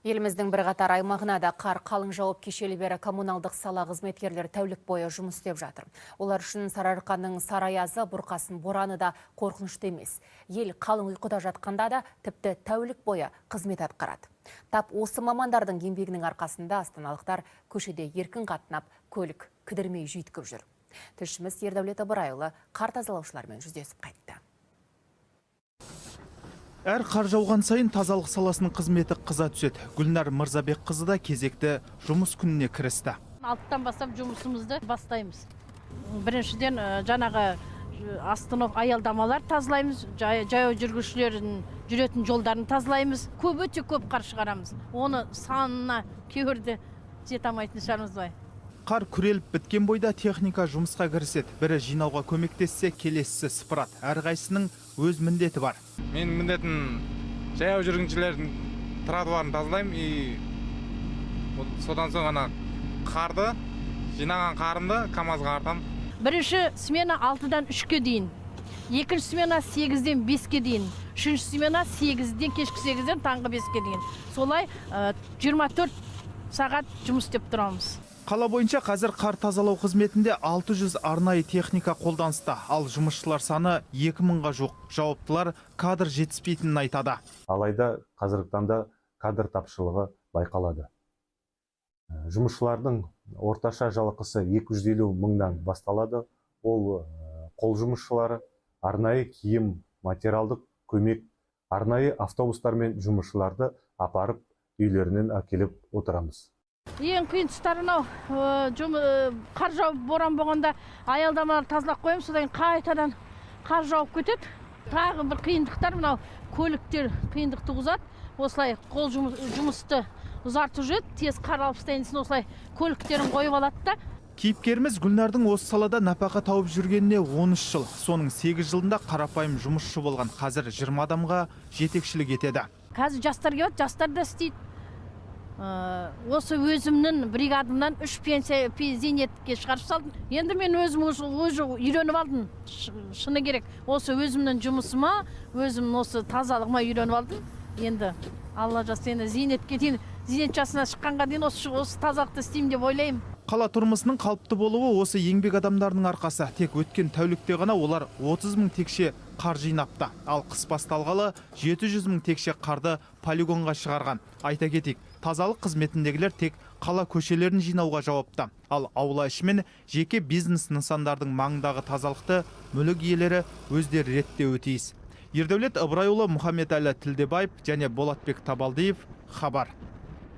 Еліміздің бірқатар аймағына да қар қалың жауып кешелі бері коммуналдық сала қызметкерлері тәулік бойы жұмыс істеп жатыр. Олар үшін Сарыарқаның сарыаязы, бұрқасын бораны да қорқынышты емес. Ел қалың ұйқыда жатқанда да тіпті тәулік бойы қызмет атқарады. Тап осы мамандардың еңбегінің арқасында астаналықтар көшеде еркін қатынап, көлік кідірмей жүйткіп жүр. Тілшіміз Ердәулет Ыбырайұлы қар тазалаушылармен жүздесіп қайтты. Әр қар жауған сайын тазалық саласының қызметі қыза түседі. Гүлнар Мырзабек қызы да кезекті жұмыс күніне кірісті. 6-тан бастап жұмысымызды бастаймыз. Біріншіден жаңағы останов аялдамалар тазалаймыз, жаяу жүргіншілердің жүретін жолдарын тазалаймыз. Өте көп қар шығарамыз. Оны санына кейбірде жете алмайтын шығармыз бай. Қар күреліп біткен бойда техника жұмысқа кіріседі. Бірі жинауға көмектессе, келесісі сыпырады. Әрқайсының өз міндеті бар. Менің міндетім жаяу жүргіншілердің тротуарын тазалаймын. Содан соң ана қарды, жинаған қарымды КамАЗға артамын. Бірінші смена 6-дан 3-ке дейін, екінші смена 8-ден 5-ке дейін, үшінші смена 8-ден кешкі 8-ден таңғы 5-ке дейін. Солай 24 сағат жұмыс істеп тұрамыз. Қала бойынша қазір қар тазалау қызметінде 600 арнайы техника қолданыста, ал жұмысшылар саны 2000-ға жоқ. Жауаптылар кадр жетіспейтінін айтады. Алайда қазіргі таңда кадр тапшылығы байқалады. Жұмысшылардың орташа жалақысы 250 мыңнан басталады. Ол қол жұмысшылары, арнайы киім, материалдық көмек, арнайы автобустармен жұмысшыларды апарып үйлерінен әкеліп отырамыз. Ең қиын тұстарынау қар жауып боран болғанда аялдамалар тазалап қоямыз, содан қайтадан қар жауып кетеді. Тағы бір қиындықтар мынау көліктер қиындық туғызады. Осылай қол жұмысты ұзартып жүреді, тез қар алып тастайын десін осылай көліктерін қойып алады да. Кейіпкеріміз Гүлнардың осы салада нәпақа тауып жүргеніне 13 жыл. Соның 8 жылында қарапайым жұмысшы болған. Қазір 20 адамға жетекшілік етеді. Қазір жастар келеді, жастар да істейді. Осы өзімнің бригадымнан 3 пенсия зейнетке шығарып салдым. Енді мен өзім үйреніп алдым. Шыны керек. Осы өзімнің жұмысыма, өзім осы тазалығыма үйреніп алдым. Енді Алла жаса, енді зейнетке дейін, зейнет жасына шыққанға дейін осы тазалықты істеймін деп ойлаймын. Қала тұрмысының қалыпты болуы осы еңбек адамдарының арқасы. Тек өткен тәулікте ғана олар 30 мың текше қар жинапты. Ал қыс басталғалы 700 мың текше қарды полигонға шығарған. Айта кетейік, тазалық қызметіндегілер тек қала көшелерін жинауға жауапты. Ал аула іші мен жеке бизнес нысандардың маңындағы тазалықты мүлік иелері өздері реттеуі тиіс. Ердәулет Ыбырайұлы, Мұхаммед Әлі Тілдебаев және Болатбек Табалдиев. Хабар.